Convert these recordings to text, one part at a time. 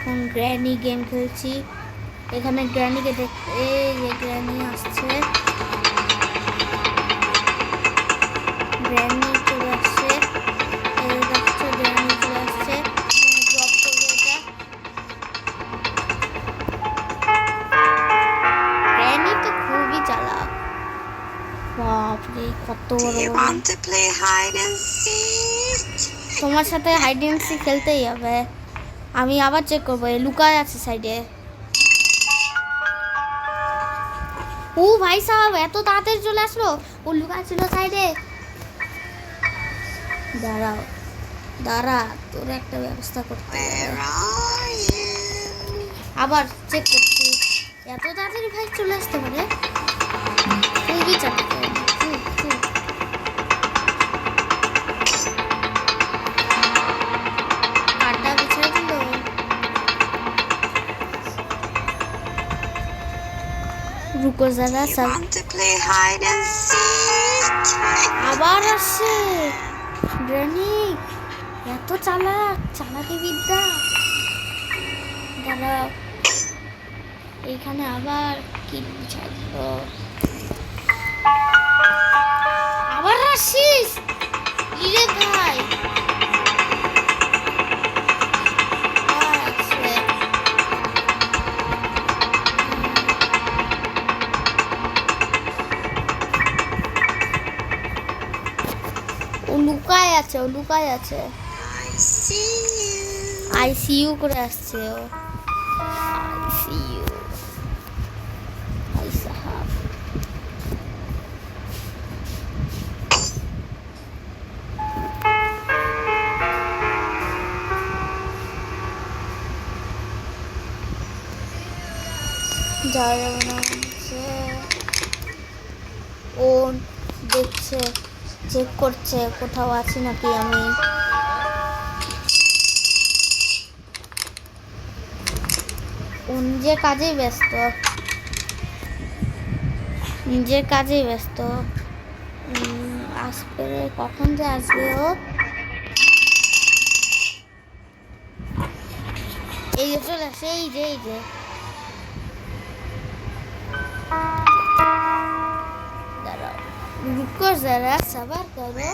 এখন granny game খেলছি। এখানে গ্র্যানিকে দেখতে, এই যে গ্র্যানি আসছে, গ্র্যানি চলে আসছে, এই দেখছো গ্র্যানি চলে আসছে। ড্রপ করবে এটা, গ্র্যানি তো খুবই চালাক। বাপরে কত বড়। তোমার সাথে হাইড অ্যান্ড সিক খেলতেই হবে। আমি আবার চেক করবো, লুকায় আছে সাইডে। ও ভাই সাহেব এত তাড়াতাড়ি চলে আসলো, ও লুকায় ছিল সাইডে। দাঁড়াও দাঁড়া, তোর একটা ব্যবস্থা করতে হবে। আবার চেক করছি, এত তাড়াতাড়ি ভাই চলে আসতে পারে, খুবই চালাক। কাটা বিছাই দিল। রুকো যারা সব আবার আসছে। গ্র্যানি এত চালাক, চালাকি বিদ্যা। দাঁড়াও, এইখানে আবার কি বিছাই দিল। আবার আসছিস ইরে ভাই। ও লুকায় আছে, ও লুকায় আছে। আইসিইউ করে আসছে ও। আইসিইউ ভাই সাহাব। যাওয়া যাবে না, ও দেখছে, চেক করছে কোথাও আছি নাকি আমি। ও নিজের কাজেই ব্যস্ত, নিজের কাজেই ব্যস্ত। আসবে, কখন যে আসবে ও। এই যে চলে আসে, এই যে এই যে। দাঁড়াও, রুকো যারা, সবার করো।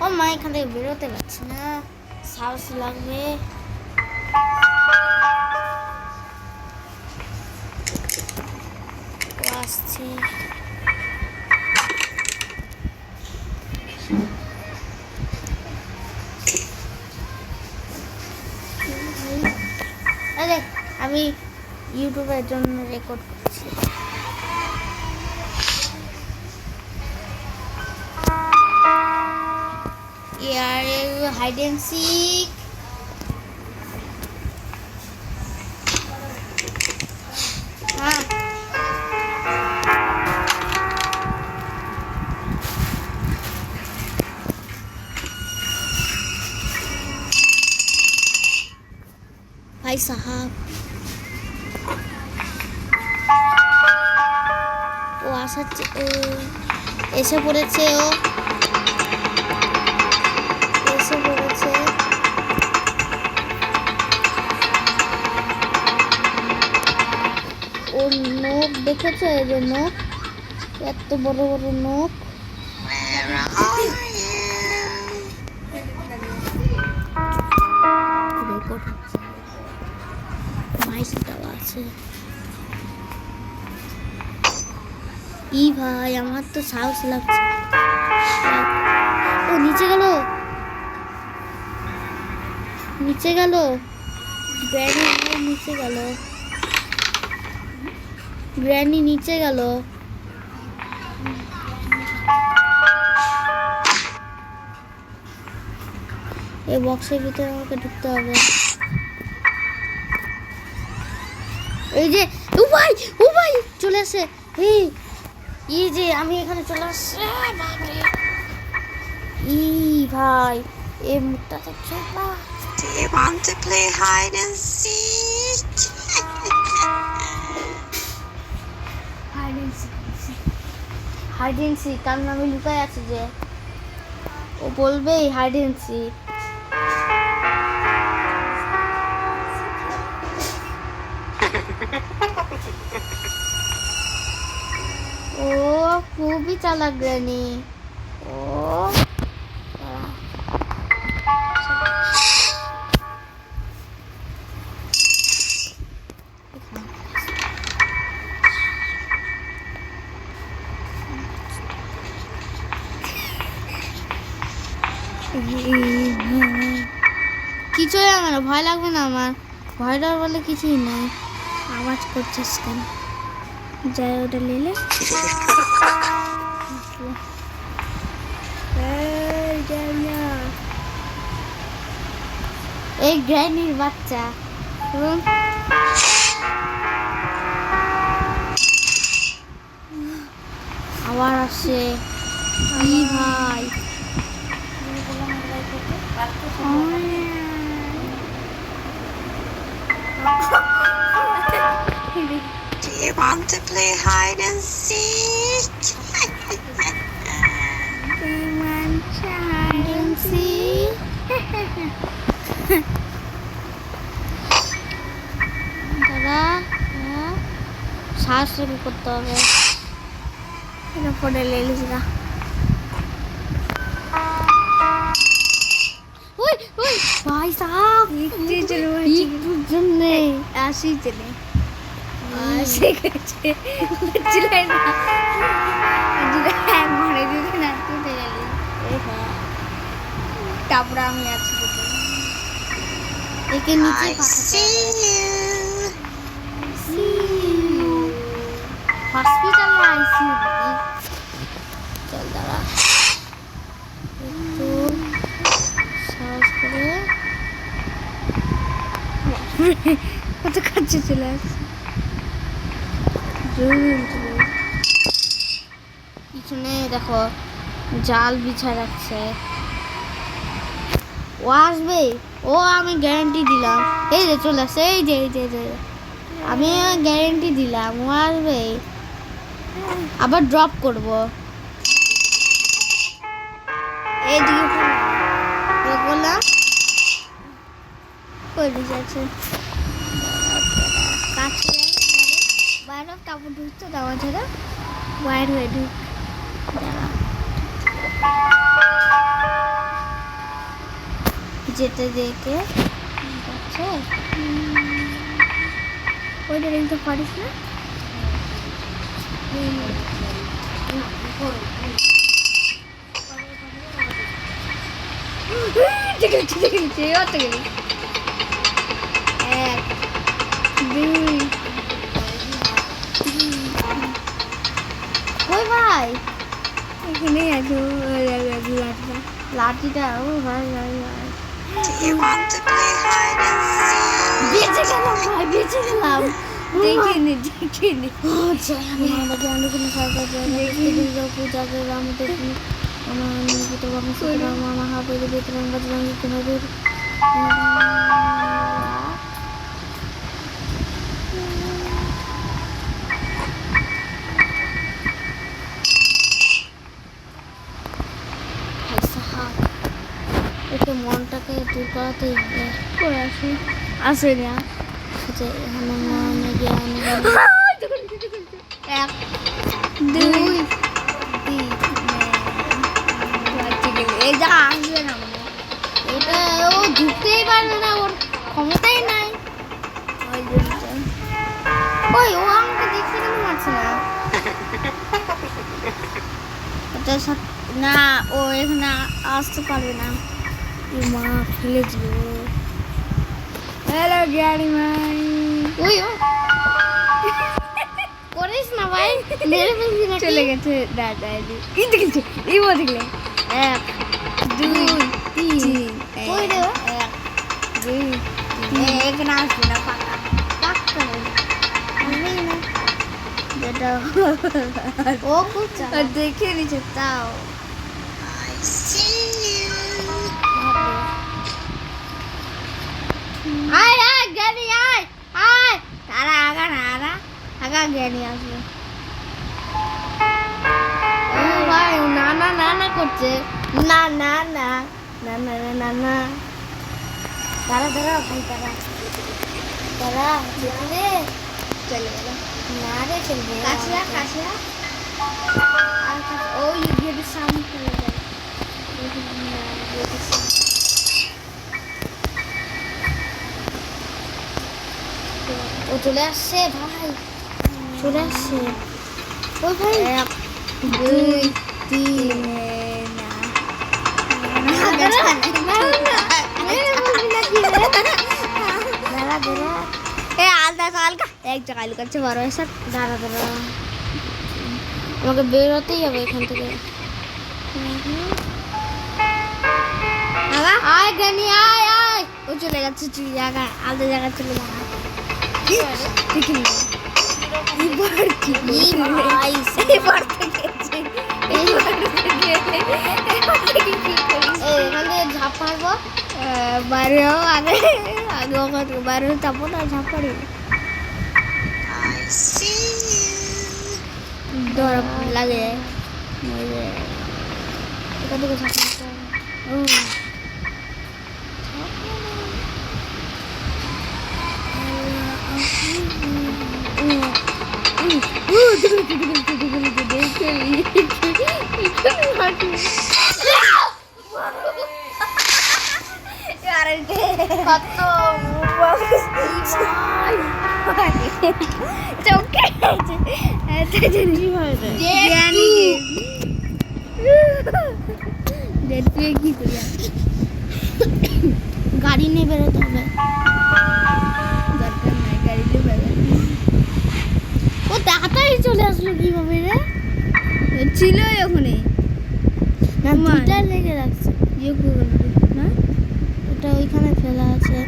ও মা, এখান থেকে বেরোতে পারছি না, সাহস লাগবে। ও আসছে। আরে আমি ইউটিউবের জন্য রেকর্ড করছি। Hide and seek. হ্যাঁ ভাই সাহাব, ও আসাচ্ছে, ও এসে পড়েছে, ও এসে পড়েছে। ওর নখ দেখেছো, এই যে নখ, এত বড় বড় নখ। মাইকটাও আছে। ই ভাই, আমার তো সাহস লাগছে। ও নিচে গেল, নিচে গেল, গ্র্যানি নিচে গেল, গ্র্যানি নিচে গেল। এই বক্সের ভিতরে আমাকে ঢুকতে হবে। এই যে ও ভাই চলে আসে। এই যে আমি এখানে চলে আসছে। ই ভাই, এই মুখটা দেখছো না? Do you want to play hide and seek? Hide and seek, কারণ আমি লুকাই আছি যে ও বলবে হাইড এন্ড সিক। ও খুবই চালাক গ্রানি। ও কিছুই হবে না, ভয় লাগবে না আমার। ভয় ডর বলে কিছুই নাই। আওয়াজ করছিস কেন? যাই ওটা নিলে এই গ্র্যানির বাচ্চা শুনুন। আবার আসে কি ভাই? Do you want to play hide and seek? দাদা শ্বাস করতে হবে। এটা পরে লেলিস না। ওই ওই ভাই সাহেব একটুর জন্যে আসি চলে আসে গেছে চিলাই না ঘরে দিদি না তুই গেলি। তারপরে আমি আছি একে নিচে I see you. হসপিটালে আইসিইউ চল দাঁড়া একটু সাহস করে কত কাছে চলে আসছে। পিছনে দেখো জাল বিছায় রাখছে। ও আসবে, ও আমি গ্যারান্টি দিলাম। এই যে চলে আসছে, এই যে এই যে আমি গ্যারান্টি দিলাম ও আসবে। আবার ড্রপ করব। এইদিকে বললাম কই যাচ্ছে কাছে বাইরে কাপড় ঢুকছে দেওয়া ছেড়ে বাইর হয়ে ঢুক। যেতে দেখে যাচ্ছে ওইটা দেখতে পারিস না। এক দুই ওই ভাই এখানেই আছো লাঠিটা। ও ভাই ভাই ভাই Do you want to play hide and seek? বেঁচে গেলাম ভাই, বেঁচে গেলাম। দেখিনি দেখিনি আমাদের আমি কোনো সরকার দেখি দুর্গা পূজা আমাদের মামা হাবে বেতন বাজলাম তোমাদের একে মনটাকে দূর করাতেই হবে। করে আসি আসে না যে হনুমান জ্ঞান এক দুই এই যা আসবে না মানে এটা ও ঢুকতেই পারবে না, ওর ক্ষমতাই নাই। ওই ও আমাকে দেখতে কেন মারছে না? ওটার সাথে না, ও এখানে আসতে পারবে না। মা ফেলে দিল। হ্যালো গ্যারি ভাই। ওই ও করিস না ভাই, মেরে ফেলবি না। চলে গেছে দাদা কিন্তু কিছু ইবো দেখলে এক দুই তিন কই রে এক দুই তিন এখানে আসবে না পাকা পাকা আসবেই না যেটা ও কুচা দেখে নিচ্ছে তাও। I see you. আয় আয় জ্ঞানী আয় আয় তারা আগা না আগা জ্ঞানী আসবে ও ভাই না না না না করছে না না না না না না না না তারা তারা ভাই তারা তারা চলে চলে গেল না রে চলবে কাশিয়া কাশিয়া ও ইউ গেট সাম করে দেয় ও চলে আসছে ভাই চলে আসছে ও ভাই 1 2 3 আমাকে বেরোতেই হবে এখান থেকে আয় গানি আয় আয় ও চলে গেছে জায়গা আলাদা জায়গা চলে যাওয়া ঝাপ মারবো বাইরেও আগে আগে ওখানে বাইরে যাবো না ঝাপ মারি I see you. ডর লাগে এখান থেকে ঝাপ মারতে হবে গাড়ি নিয়ে বেরোতে হবে দরকার নাই গাড়ি নিয়ে বেরোতে ও তাড়াতাড়ি চলে আসলো কিভাবে রে ছিল ওখানে না দুটা লেগে রাখছে না ওটা ওইখানে ফেলা আছে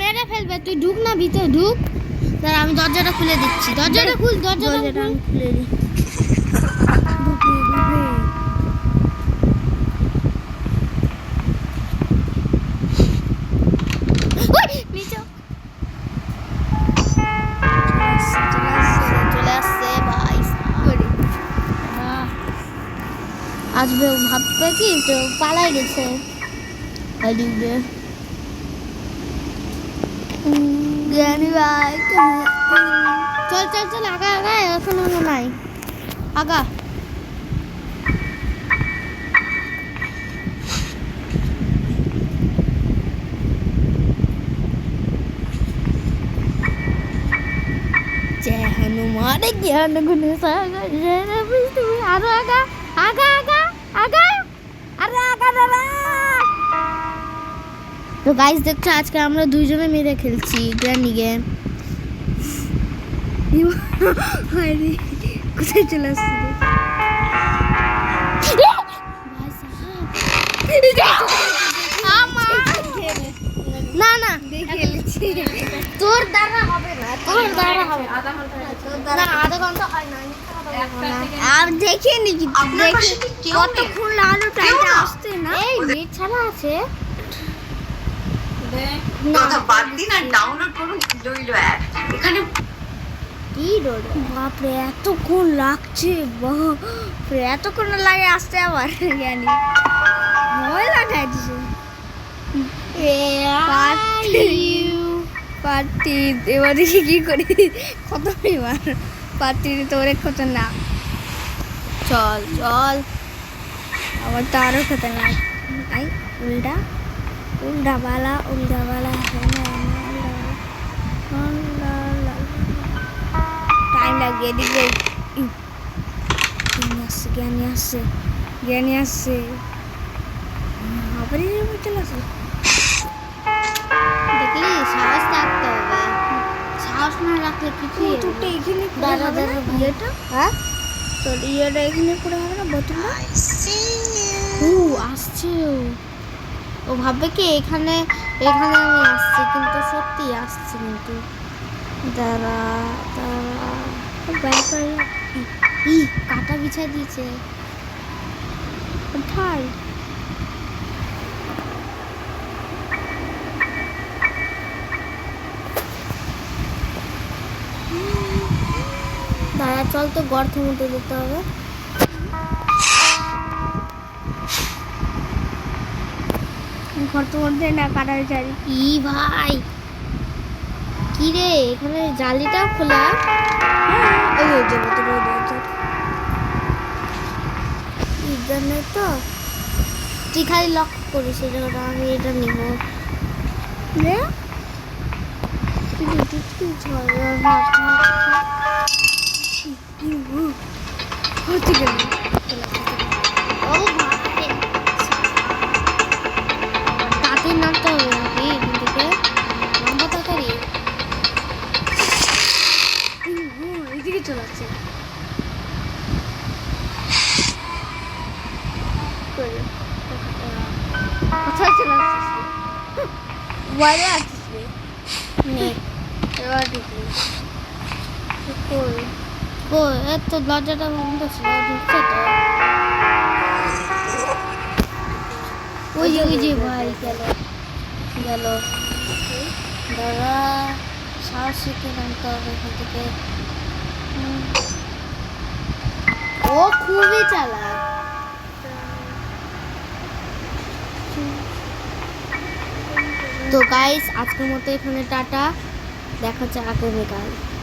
মেরে ফেলবে তুই ঢুক না ভিতরে ঢুক দাঁড়া আমি দরজাটা খুলে দিচ্ছি দরজাটা খুল দরজাটা আমি খুলে দিই আসবে ভাববে কি তো পালাই গেছে জ্ঞানী ভাই চল চল চল আগা আগা এখন নাই আগা जय हनुमान ज्ञान गुण सागर जय विष्णु आरो आगा आगा आगा आगा अरे आगा दादा তো গাইস দেখছো আজকে আমরা দুইজনে মিলে খেলছি গ্র্যান্ডি গেম আরে কোথায় চলে আসছে না না খেলেছি তোর দ্বারা হবে না তোর দ্বারা হবে না আধা ঘন্টা হয় না আর দেখে নি কতক্ষণ লাগলো টাইমটা আসতে না এই নেট ছাড়া আছে কথা বাদ দিন আর ডাউনলোড করুন ইলো অ্যাপ এখানে কি রোড বাপরে এতক্ষণ লাগছে বাপরে এতক্ষণ লাগে আসতে আবার জ্ঞানী ভয় লাগাই দিছে পার্টি এবার দেখি কি করি কত এবার পার্টি তোর খতরনাক চল চল আবার তো আরো খতরনাক আই উল্টা उल्टा वाला टाइम लग गया दिख गई ज्ञानी से अपने चला से देखली साहस থাকতে হবে সাহস না রাখলে কিছু তো এখানে দাদা দাদা এটা হ্যাঁ তো এটা এখানে পড়ে হবে না বোতলটা I see you. আসছে ও ভাববে কি এখানে এখানে আমি আসছি কিন্তু সত্যি আসছি কিন্তু দাঁড়া দাঁড়া ব্যাপার কাটা বিছা দিয়েছে কোথায় চল তো গর্ত মতো যেতে হবে। গর্ত মধ্যে না কাটার জালি ই ভাই, কি রে এখানে জালিটাও খোলা। ওই যাবো তো ইদানে তো তুই খালি লক্ষ্য করিস এই জায়গাটা, আমি এটা নিব রে। তাড়াতাড়ি নামতে হবে নাকি এখান থেকে, লম্বা তাড়াতাড়ি এদিকে চলে আসছে। কোথায় চলে আসছিস বাইরে আসছিস রে? এবার ঢুকলি কই কই? এত দরজাটা বন্ধ ছিল, ঢুকছে তো। ওই যে ভাই গেল গেল। দাদা সাহস শিখে নামতে হবে এখান থেকে। ও খুবই চালাক। তো গাইস আজকের মতো এখানে টাটা, দেখা হচ্ছে আগামীকাল।